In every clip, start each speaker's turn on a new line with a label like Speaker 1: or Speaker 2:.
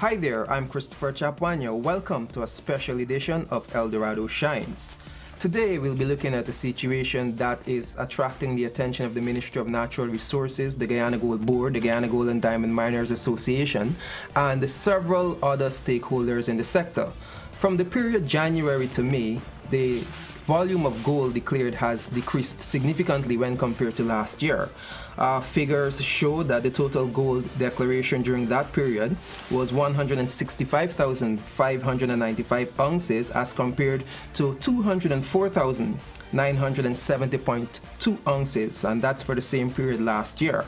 Speaker 1: Hi there, I'm Christopher Chapuano. Welcome to a special edition of Dorado Shines. Today we'll be looking at a situation that is attracting the attention of the Ministry of Natural Resources, the Guyana Gold Board, the Guyana Gold and Diamond Miners Association, and several other stakeholders in the sector. From the period January to May, the volume of gold declared has decreased significantly when compared to last year. Figures show that the total gold declaration during that period was 165,595 ounces as compared to 204,970.2 ounces, and that's for the same period last year.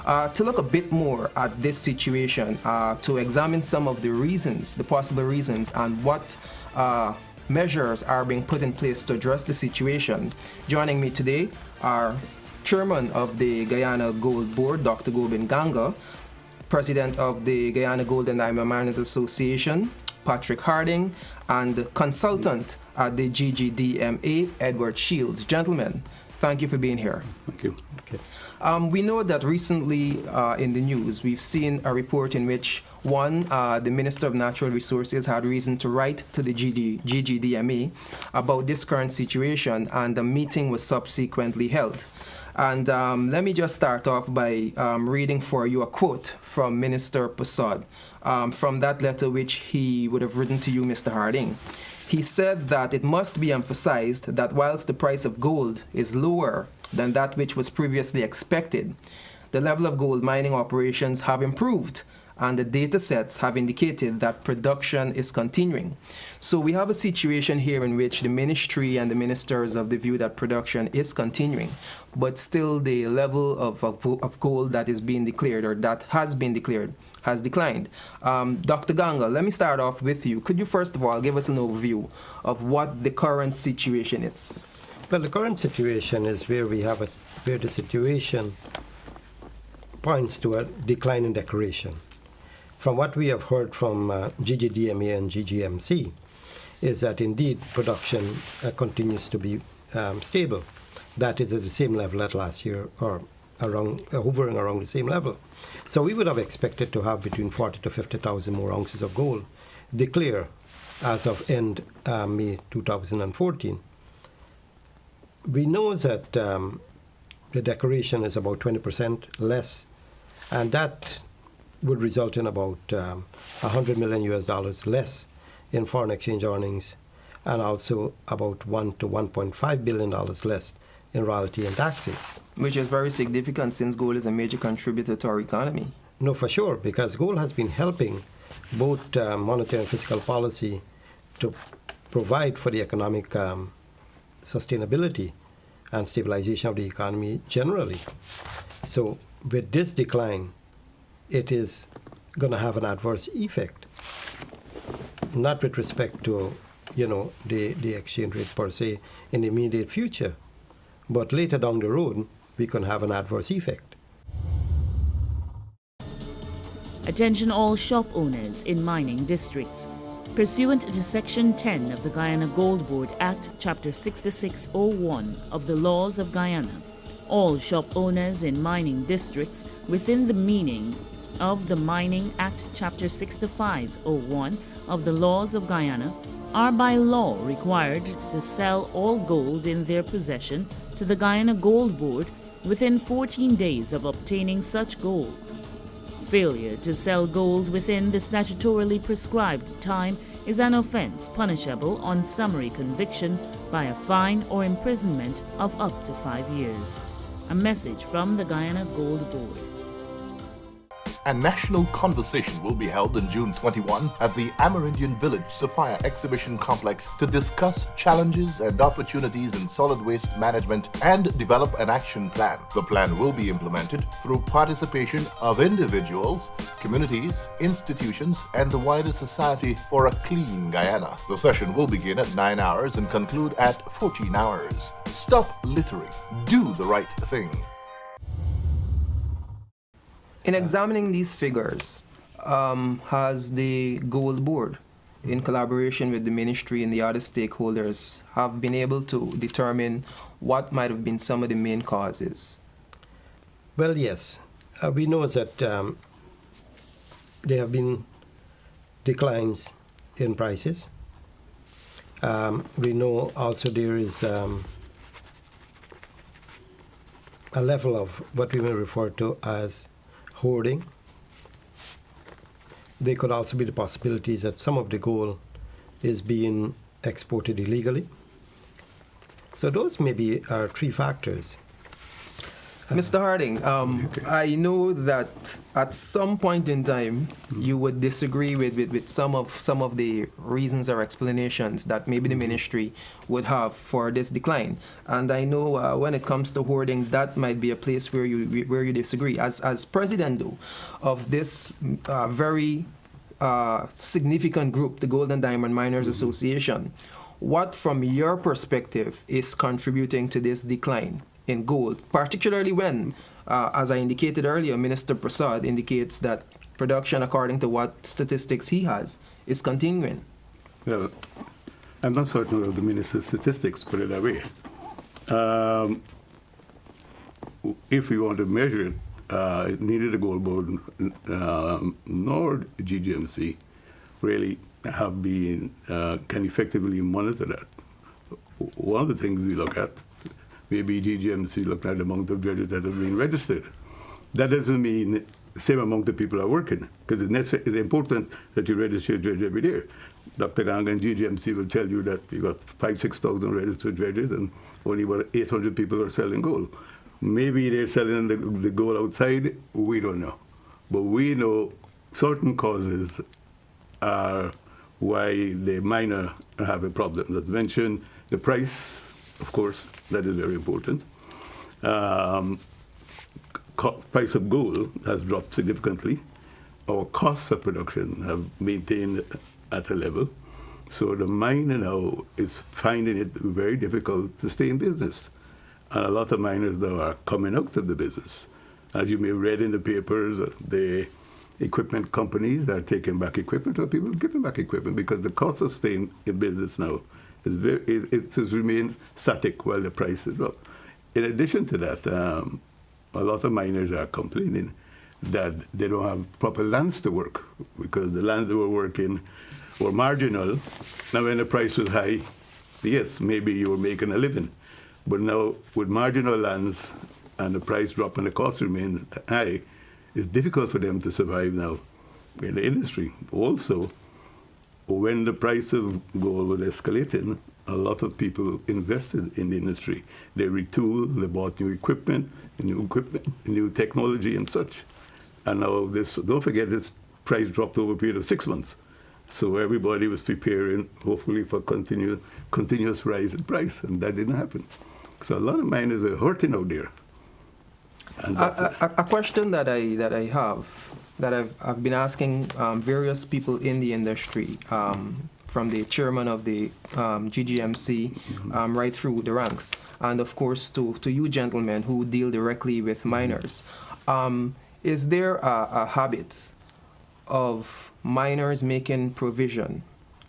Speaker 1: To look a bit more at this situation, to examine some of the reasons, the possible reasons, and what measures are being put in place to address the situation, joining me today are Chairman of the Guyana Gold Board, Dr. Gobin Ganga, President of the Guyana Gold and Diamond Miners Association, Patrick Harding, and Consultant at the GGDMA, Edward Shields. Gentlemen, thank you for being here.
Speaker 2: Thank you.
Speaker 1: Okay. We know that recently in the news we've seen a report in which the Minister of Natural Resources had reason to write to the GGDMA about this current situation, and a meeting was subsequently held. And let me just start off by reading for you a quote from Minister Persaud from that letter which he would have written to you, Mr. Harding. He said that it must be emphasized that whilst the price of gold is lower than that which was previously expected, the level of gold mining operations have improved, and the data sets have indicated that production is continuing. So we have a situation here in which the ministry and the ministers of the view that production is continuing, but still the level of gold that is being declared, or that has been declared, has declined. Dr. Ganga, let me start off with you. Could you first of all give us an overview of what the current situation is?
Speaker 3: Well, the current situation is where where the situation points to a decline in declaration. From what we have heard from GGDMA and GGMC is that indeed production continues to be stable. That is at the same level as last year, or hovering around the same level. So we would have expected to have between 40 to 50,000 more ounces of gold declared as of end May 2014. We know that the declaration is about 20% less, and that would result in about $100 million less in foreign exchange earnings, and also about $1 to $1.5 billion less in royalty and taxes.
Speaker 1: Which is very significant since gold is a major contributor to our economy.
Speaker 3: No, for sure, because gold has been helping both monetary and fiscal policy to provide for the economic sustainability and stabilization of the economy generally. So with this decline, it is going to have an adverse effect, not with respect to, the exchange rate per se in the immediate future, but later down the road, we can have an adverse effect.
Speaker 4: Attention all shop owners in mining districts. Pursuant to Section 10 of the Guyana Gold Board Act, Chapter 6601 of the Laws of Guyana, all shop owners in mining districts within the meaning of the Mining Act, Chapter 6501 of the Laws of Guyana are by law required to sell all gold in their possession to the Guyana Gold Board within 14 days of obtaining such gold. Failure to sell gold within the statutorily prescribed time is an offense punishable on summary conviction by a fine or imprisonment of up to 5 years. A message from the Guyana Gold Board.
Speaker 5: A national conversation will be held on June 21 at the Amerindian Village Sophia Exhibition Complex to discuss challenges and opportunities in solid waste management and develop an action plan. The plan will be implemented through participation of individuals, communities, institutions, and the wider society for a clean Guyana. The session will begin at 9 hours and conclude at 14 hours. Stop littering. Do the right thing.
Speaker 1: In examining these figures, has the Gold Board, in collaboration with the ministry and the other stakeholders, have been able to determine what might have been some of the main causes?
Speaker 3: Well, yes. We know that there have been declines in prices. We know also there is a level of what we may refer to as hoarding. There could also be the possibilities that some of the gold is being exported illegally. So those maybe are three factors.
Speaker 1: Mr. Harding, I know that at some point in time you would disagree with some of the reasons or explanations that maybe the ministry would have for this decline, and I know when it comes to hoarding, that might be a place where you disagree. As president, though, of this very significant group, the Gold and Diamond Miners Association, what, from your perspective, is contributing to this decline in gold, particularly when, as I indicated earlier, Minister Prasad indicates that production, according to what statistics he has, is continuing?
Speaker 2: Well, I'm not certain of the minister's statistics, put it that way. If we want to measure it, neither the Gold Board nor GGMC really have been, can effectively monitor that. One of the things we look at, maybe GGMC looked at the amount of dredges that have been registered. That doesn't mean the same amount of people are working, because it's important that you register your dredge every day. Dr. Gang and GGMC will tell you that you got 5,000-6,000 registered dredges and only about 800 people are selling gold. Maybe they're selling the gold outside, we don't know. But we know certain causes are why the miner have a problem. As mentioned, the price, of course, that is very important. Price of gold has dropped significantly. Our costs of production have maintained at a level. So the miner now is finding it very difficult to stay in business. And a lot of miners now are coming out of the business. As you may have read in the papers, the equipment companies are taking back equipment, or people are giving back equipment, because the cost of staying in business now it has remained static while the price is up. In addition to that, a lot of miners are complaining that they don't have proper lands to work, because the lands they were working were marginal. Now when the price was high, yes, maybe you were making a living. But now with marginal lands and the price drop and the cost remain high, it's difficult for them to survive now in the industry. Also, when the price of gold was escalating, a lot of people invested in the industry. They retooled, they bought new equipment, new technology and such. And now this, don't forget, this price dropped over a period of 6 months. So everybody was preparing, hopefully, for continuous rise in price, and that didn't happen. So a lot of miners are hurting out there. And
Speaker 1: a question that I have, that I've been asking various people in the industry, from the chairman of the GGMC right through the ranks, and of course to you gentlemen who deal directly with miners. Is there a habit of miners making provision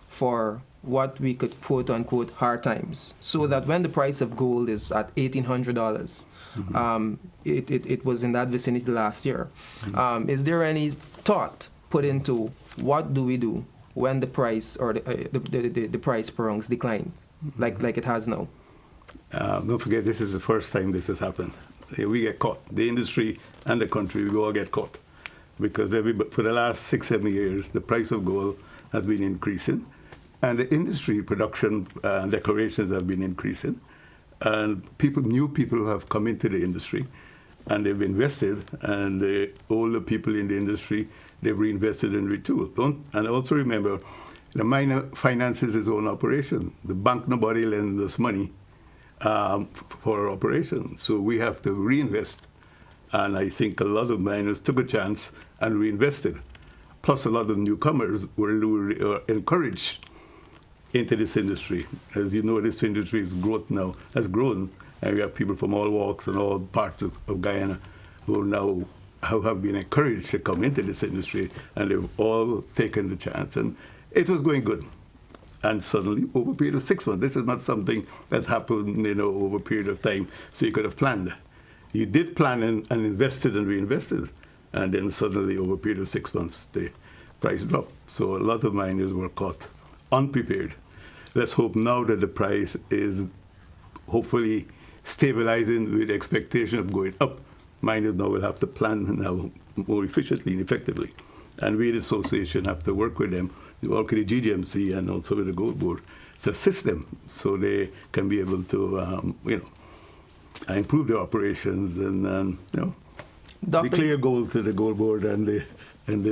Speaker 1: for what we could quote unquote hard times, so that when the price of gold is at $1,800, it was in that vicinity last year. Is there any thought put into what do we do when the price or the price per ounce declines, like it has now?
Speaker 2: Don't forget, this is the first time this has happened. We get caught. The industry and the country, we all get caught. Because for the last 6-7 years, the price of gold has been increasing, and the industry production declarations have been increasing, and new people have come into the industry, and they've invested, and the older people in the industry, they've reinvested and retooled. And also remember, the miner finances his own operation. The bank, nobody lends us money for our operation, so we have to reinvest. And I think a lot of miners took a chance and reinvested. Plus, a lot of newcomers were encouraged into this industry. As you know, this industry has grown, and we have people from all walks and all parts of Guyana who have been encouraged to come into this industry, and they've all taken the chance. And it was going good. And suddenly, over a period of 6 months, this is not something that happened, over a period of time, so you could have planned. You did plan and invested and reinvested, and then suddenly, over a period of 6 months, price dropped. So a lot of miners were caught unprepared. Let's hope now that the price is hopefully stabilizing with expectation of going up. Miners now will have to plan now more efficiently and effectively. And we, the association, have to work with them, work with the GGMC and also with the Gold Board to assist them so they can be able to, improve their operations and, declare gold to the Gold Board and the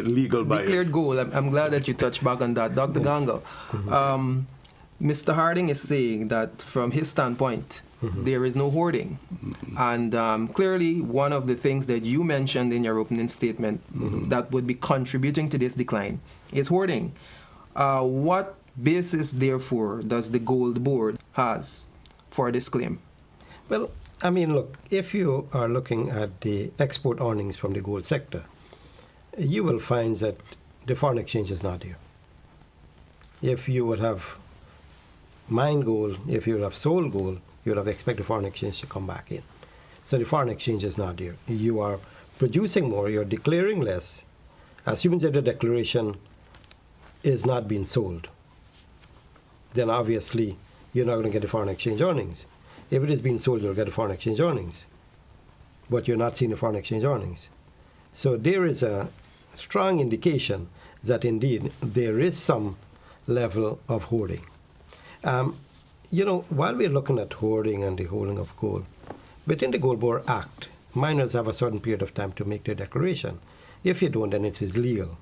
Speaker 2: legal buyers.
Speaker 1: Declared gold. I'm glad that you touched back on that. Dr. Ganga, Mr. Harding is saying that from his standpoint, there is no hoarding. And clearly, one of the things that you mentioned in your opening statement that would be contributing to this decline is hoarding. What basis, therefore, does the Gold Board has for this claim?
Speaker 3: Well, I mean, look, if you are looking at the export earnings from the gold sector, you will find that the foreign exchange is not there. If you would have mined gold, if you would have sold gold, you would have expected foreign exchange to come back in. So the foreign exchange is not there. You are producing more, you're declaring less, assuming that the declaration is not being sold. Then obviously you're not going to get the foreign exchange earnings. If it is being sold, you'll get the foreign exchange earnings. But you're not seeing the foreign exchange earnings. So there is a strong indication that indeed there is some level of hoarding. While we're looking at hoarding and the holding of gold, within the Gold Board Act, miners have a certain period of time to make their declaration. If you don't, then it is illegal.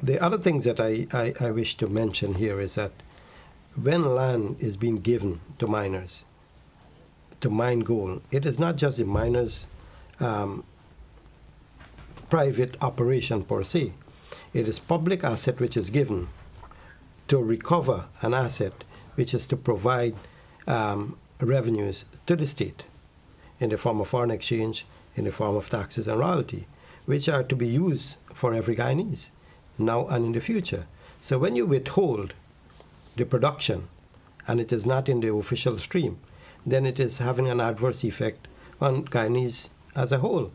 Speaker 3: The other things that I wish to mention here is that when land is being given to miners to mine gold, it is not just the miners' private operation per se. It is public asset which is given to recover an asset which is to provide revenues to the state in the form of foreign exchange, in the form of taxes and royalty, which are to be used for every Guyanese now and in the future. So when you withhold the production and it is not in the official stream, then it is having an adverse effect on Guyanese as a whole.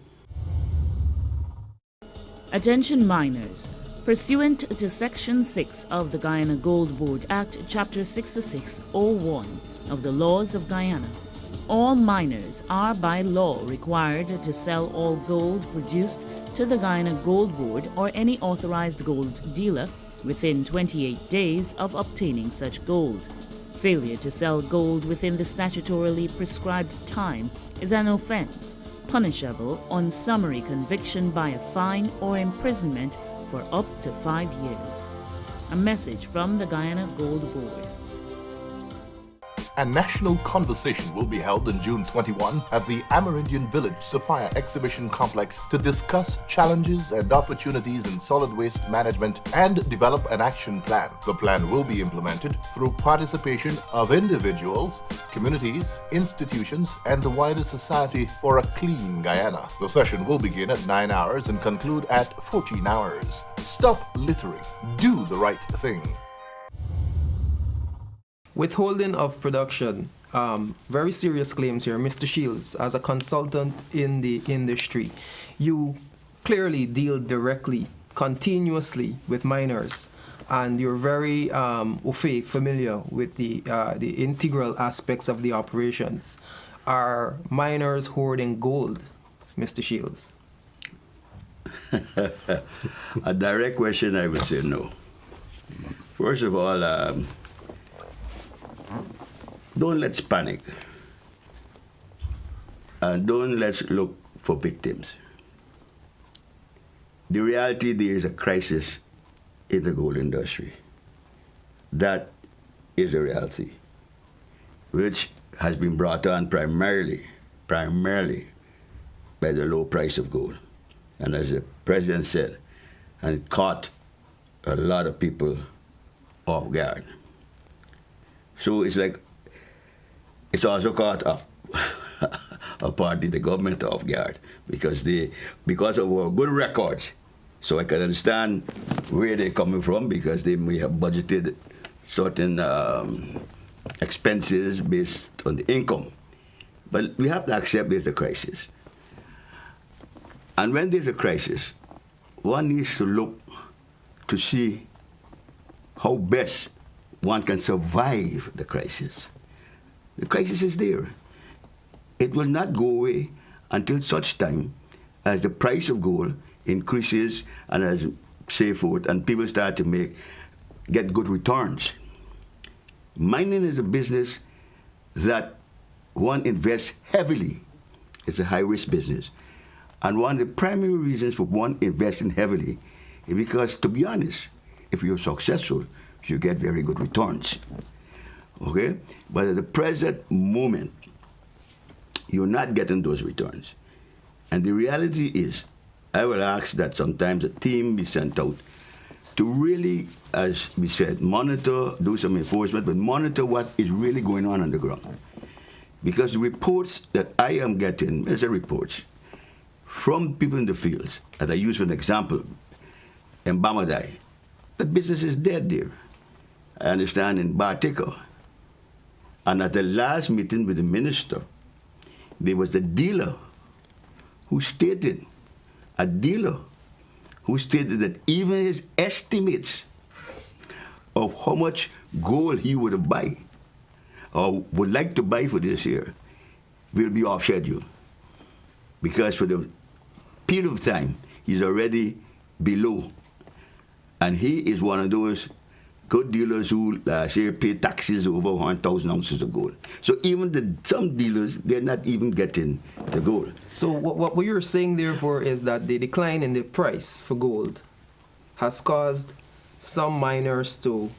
Speaker 4: Attention miners. Pursuant to Section 6 of the Guyana Gold Board Act, Chapter 6601 of the laws of Guyana, all miners are by law required to sell all gold produced to the Guyana Gold Board or any authorized gold dealer within 28 days of obtaining such gold. Failure to sell gold within the statutorily prescribed time is an offense, punishable on summary conviction by a fine or imprisonment for up to 5 years. A message from the Guyana Gold Board.
Speaker 5: A national conversation will be held in June 21 at the Amerindian Village Sapphire Exhibition Complex to discuss challenges and opportunities in solid waste management and develop an action plan. The plan will be implemented through participation of individuals, communities, institutions, and the wider society for a clean Guyana. The session will begin at 9 hours and conclude at 14 hours. Stop littering. Do the right thing.
Speaker 1: Withholding of production, very serious claims here. Mr. Shields, as a consultant in the industry, you clearly deal directly, continuously with miners, and you're very familiar with the integral aspects of the operations. Are miners hoarding gold, Mr. Shields?
Speaker 6: A direct question, I would say no. First of all, don't let's panic. And don't let's look for victims. The reality, there is a crisis in the gold industry. That is a reality, which has been brought on primarily by the low price of gold. And as the president said, and it caught a lot of people off guard. So it's like, it's also caught up partly the government off guard because of our good records. So I can understand where they're coming from because they may have budgeted certain expenses based on the income. But we have to accept there's a crisis. And when there's a crisis, one needs to look to see how best one can survive the crisis. The crisis is there. It will not go away until such time as the price of gold increases and as so forth, and people start to get good returns. Mining is a business that one invests heavily. It's a high-risk business. And one of the primary reasons for one investing heavily is because, to be honest, if you're successful, you get very good returns. Okay? But at the present moment, you're not getting those returns. And the reality is, I will ask that sometimes a team be sent out to really, as we said, monitor, do some enforcement, but monitor what is really going on the ground. Because the reports that I am getting, as a reports, from people in the fields, that I use for an example, in Bamadai, the business is dead there. I understand in Bartica. And at the last meeting with the minister, there was a dealer who stated that even his estimates of how much gold he would buy or would like to buy for this year will be off schedule. Because for the period of time, he's already below. And he is one of those good dealers who say pay taxes over 100,000 ounces of gold. So even some dealers, they're not even getting the gold.
Speaker 1: So what you're saying, therefore, is that the decline in the price for gold has caused some miners to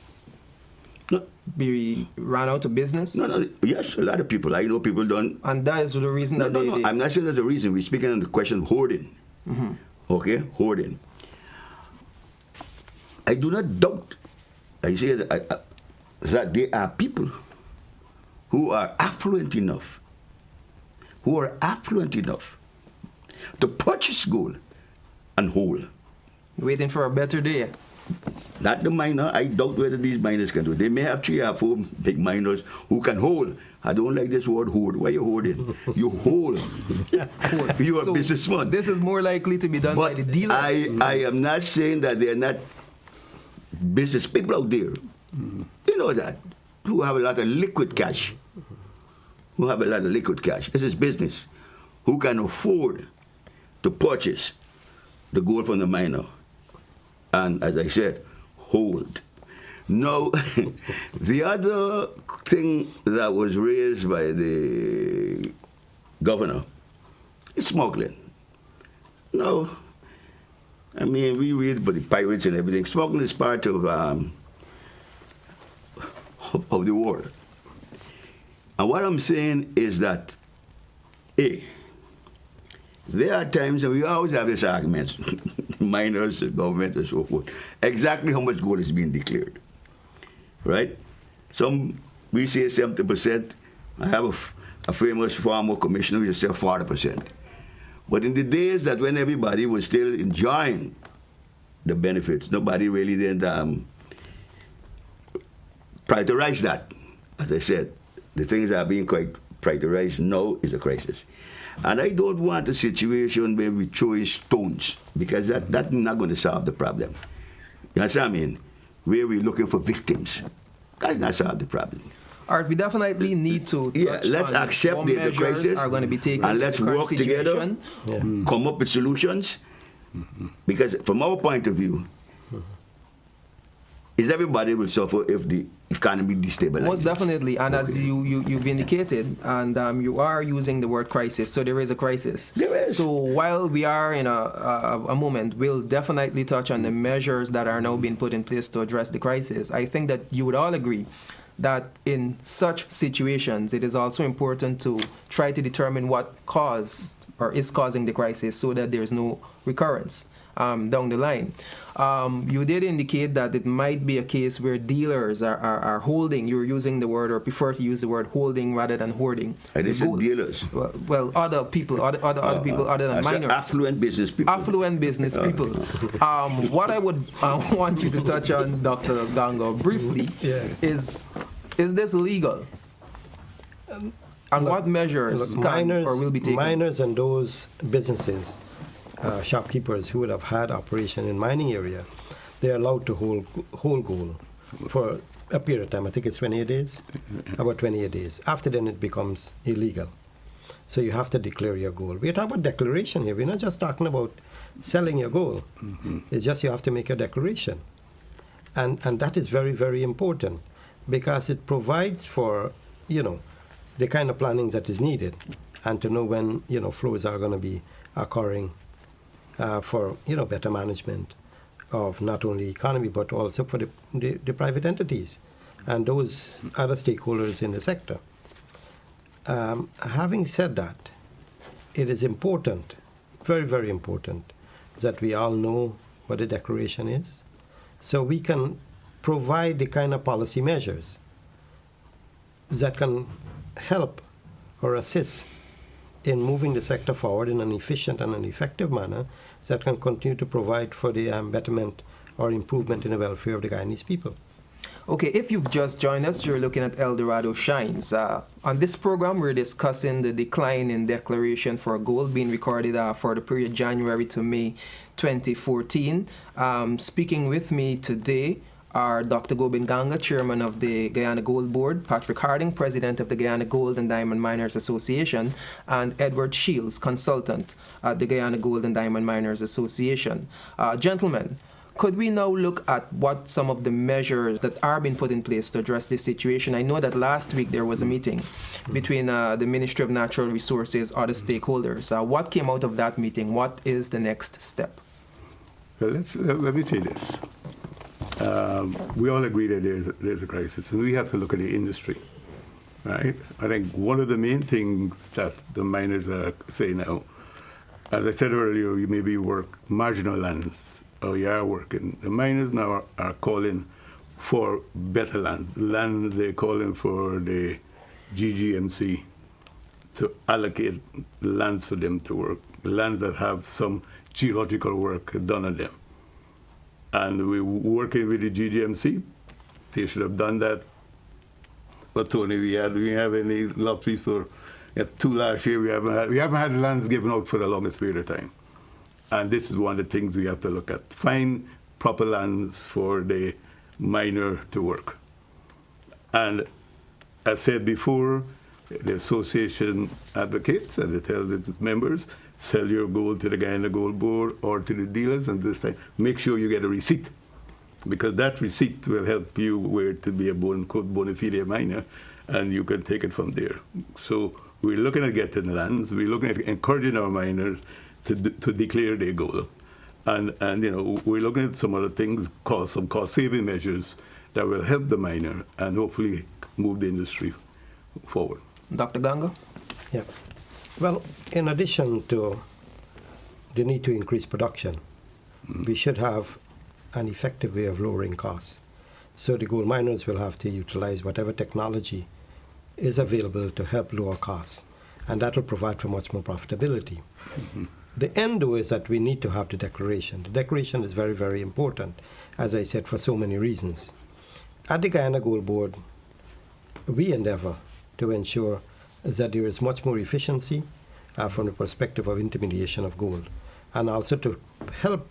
Speaker 1: be run out of business?
Speaker 6: No. Yes, a lot of people. I know people don't.
Speaker 1: And that is the reason that
Speaker 6: No, I'm not saying that's the reason. We're speaking on the question of hoarding. Mm-hmm. Okay, hoarding. I do not doubt. I say that there are people who are affluent enough to purchase gold and hold.
Speaker 1: Waiting for a better day.
Speaker 6: Not the miner. I doubt whether these miners can do it. They may have 3 or 4 big miners who can hold. I don't like this word hold. Why are you holding? You hold. You're a businessman.
Speaker 1: This is more likely to be done by the dealers.
Speaker 6: I am not saying that they are not business people out there. You know that. Who have a lot of liquid cash. This is business. Who can afford to purchase the gold from the miner. And as I said, hold. Now, the other thing that was raised by the governor is smuggling. No, I mean, we read about the pirates and everything. Smuggling is part of the war. And what I'm saying is that, there are times, and we always have this argument, miners, the government, and so forth, exactly how much gold is being declared, right? We say 70%. I have a famous former commissioner who said 40%. But in the days that when everybody was still enjoying the benefits, nobody really then prioritized that. As I said, the things that are being quite prioritized now is a crisis. And I don't want a situation where we throw stones, because that's not going to solve the problem. You understand what I mean? Where we're looking for victims. That's not solve the problem.
Speaker 1: All right, we definitely need to touch
Speaker 6: let's
Speaker 1: on
Speaker 6: accept
Speaker 1: what
Speaker 6: the
Speaker 1: measures
Speaker 6: crisis
Speaker 1: are going to be taken
Speaker 6: and let's work together, come up with solutions. Because from our point of view, everybody will suffer if the economy destabilizes.
Speaker 1: Most definitely, and as you've indicated, and you are using the word crisis, so there is a crisis.
Speaker 6: There is.
Speaker 1: So while we are in a moment, we'll definitely touch on the measures that are now being put in place to address the crisis. I think that you would all agree that in such situations, it is also important to try to determine what caused or is causing the crisis so that there's no recurrence down the line. You did indicate that it might be a case where dealers are holding. You're using the word, or prefer to use the word, holding rather than hoarding.
Speaker 6: I didn't say dealers.
Speaker 1: Well, other people, other people other than miners.
Speaker 6: Affluent business people.
Speaker 1: Affluent business people. What I would want you to touch on, Dr. Gango, briefly, is this legal? And what measures can or will be taken?
Speaker 3: Miners and those businesses, shopkeepers who would have had operation in mining area, they're allowed to hold gold for a period of time. I think it's 28 days, about 28 days. After then, it becomes illegal. So you have to declare your gold. We're talking about declaration here. We're not just talking about selling your gold. It's just you have to make a declaration. And that is very, very important because it provides for, the kind of planning that is needed and to know when, flows are going to be occurring for, better management of not only economy but also for the private entities and those other stakeholders in the sector. Having said that, it is important, very, very important, that we all know what the declaration is, so we can provide the kind of policy measures that can help or assist in moving the sector forward in an efficient and an effective manner that can continue to provide for the betterment or improvement in the welfare of the Guyanese people.
Speaker 1: Okay, if you've just joined us, you're looking at Dorado Shines. On this program, we're discussing the decline in declaration for gold being recorded for the period January to May 2014. Speaking with me today are Dr. Gobin Ganga, Chairman of the Guyana Gold Board, Patrick Harding, President of the Guyana Gold and Diamond Miners Association, and Edward Shields, Consultant at the Guyana Gold and Diamond Miners Association. Gentlemen, could we now look at what some of the measures that are being put in place to address this situation? I know that last week there was a meeting between the Ministry of Natural Resources, other stakeholders. What came out of that meeting? What is the next step?
Speaker 2: Well, let me say this. We all agree that there's a crisis, and we have to look at the industry, right? I think one of the main things that the miners are saying now, as I said earlier, you maybe work marginal lands, or you are working. The miners now are calling for better lands. Land they're calling for the GGMC to allocate lands for them to work, lands that have some geological work done on them. And we're working with the GGMC. They should have done that. But Tony, we have any lotteries for 2 last year. We haven't had lands given out for the longest period of time. And this is one of the things we have to look at. Find proper lands for the miner to work. And as said before, the association advocates and they tell its members, sell your gold to the Guyana Gold Board or to the dealers, and this time make sure you get a receipt, because that receipt will help you where to be a bona fide miner, and you can take it from there. So we're looking at getting lands. We're looking at encouraging our miners to declare their gold, and we're looking at some other things, some cost saving measures that will help the miner and hopefully move the industry forward.
Speaker 1: Dr. Ganga?
Speaker 3: Yeah. Well, in addition to the need to increase production, we should have an effective way of lowering costs. So the gold miners will have to utilize whatever technology is available to help lower costs, and that will provide for much more profitability. The end, though, is that we need to have the declaration. The declaration is very, very important, as I said, for so many reasons. At the Guyana Gold Board, we endeavor to ensure that there is much more efficiency from the perspective of intermediation of gold, and also to help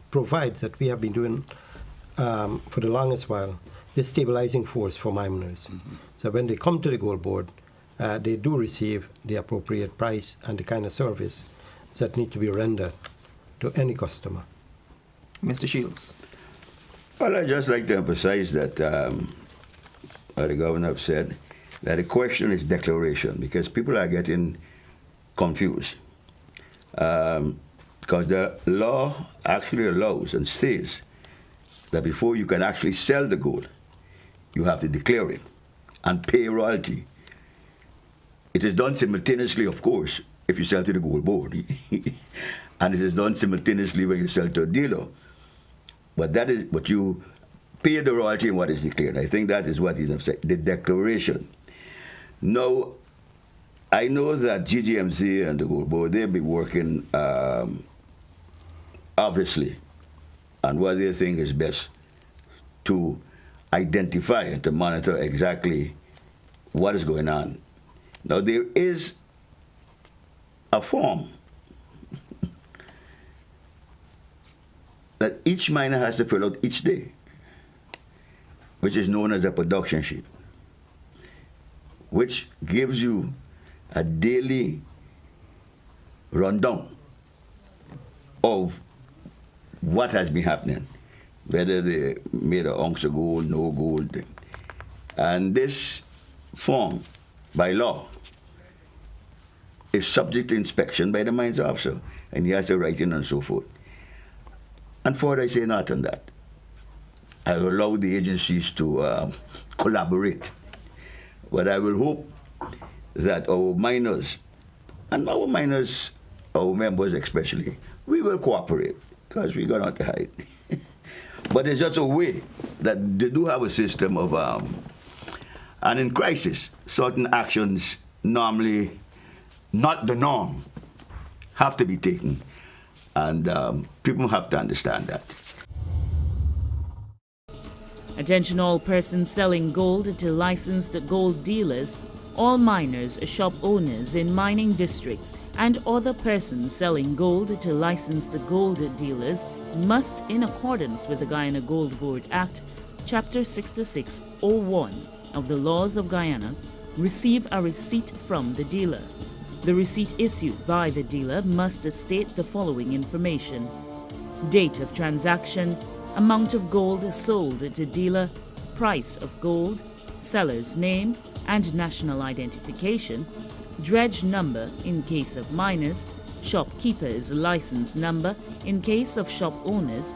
Speaker 3: provide that we have been doing for the longest while this stabilizing force for miners. So when they come to the Gold Board, they do receive the appropriate price and the kind of service that need to be rendered to any customer.
Speaker 1: Mr. Shields?
Speaker 6: Well, I'd just like to emphasize that the governor have said that the question is declaration, because people are getting confused. Because the law actually allows and says that before you can actually sell the gold, you have to declare it and pay royalty. It is done simultaneously, of course, if you sell to the Gold Board. And it is done simultaneously when you sell to a dealer. But that is what you pay the royalty and what is declared. I think that is what is the declaration. Now, I know that GGMC and the Gold Board, they'll be working, obviously, on what they think is best to identify and to monitor exactly what is going on. Now, there is a form that each miner has to fill out each day, which is known as a production sheet, which gives you a daily rundown of what has been happening, whether they made an ounce of gold, no gold. And this form, by law, is subject to inspection by the mines officer, and he has to write in and so forth. And for I say not on that. I will allow the agencies to collaborate. But I will hope that our miners, and our miners, our members especially, we will cooperate, because we got not to hide. But it's just a way that they do have a system of, and in crisis, certain actions normally not the norm have to be taken. And people have to understand that.
Speaker 4: Attention all persons selling gold to licensed gold dealers, all miners, shop owners in mining districts, and other persons selling gold to licensed gold dealers must, in accordance with the Guyana Gold Board Act, Chapter 6601 of the Laws of Guyana, receive a receipt from the dealer. The receipt issued by the dealer must state the following information: date of transaction, amount of gold sold to dealer, price of gold, seller's name and national identification, dredge number in case of miners, shopkeeper's license number in case of shop owners,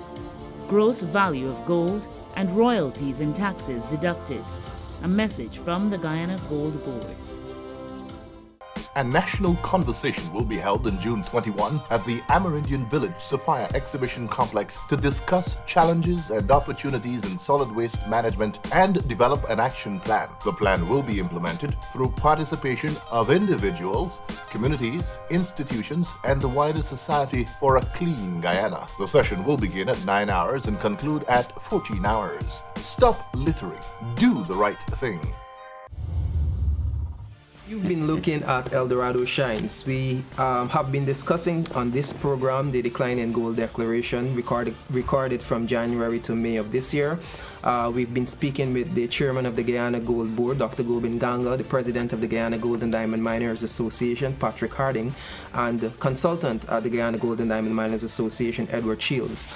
Speaker 4: gross value of gold, and royalties and taxes deducted. A message from the Guyana Gold Board.
Speaker 5: A national conversation will be held in June 21 at the Amerindian Village Sapphire Exhibition Complex to discuss challenges and opportunities in solid waste management and develop an action plan. The plan will be implemented through participation of individuals, communities, institutions, and the wider society for a clean Guyana. The session will begin at 9 hours and conclude at 14 hours. Stop littering. Do the right thing.
Speaker 1: You've been looking at Dorado Shines. We have been discussing on this program the decline in gold declaration recorded from January to May of this year. We've been speaking with the chairman of the Guyana Gold Board, Dr. Gobin Ganga, the president of the Guyana Gold and Diamond Miners Association, Patrick Harding, and the consultant at the Guyana Gold and Diamond Miners Association, Edward Shields.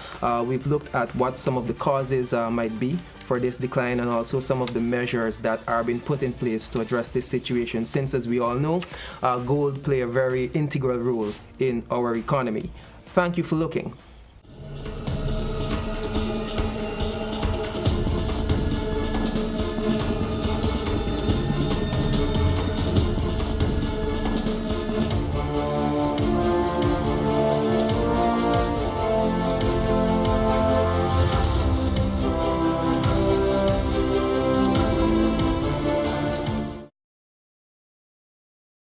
Speaker 1: We've looked at what some of the causes might be for this decline, and also some of the measures that are being put in place to address this situation, since, as we all know, gold play a very integral role in our economy. Thank you for looking.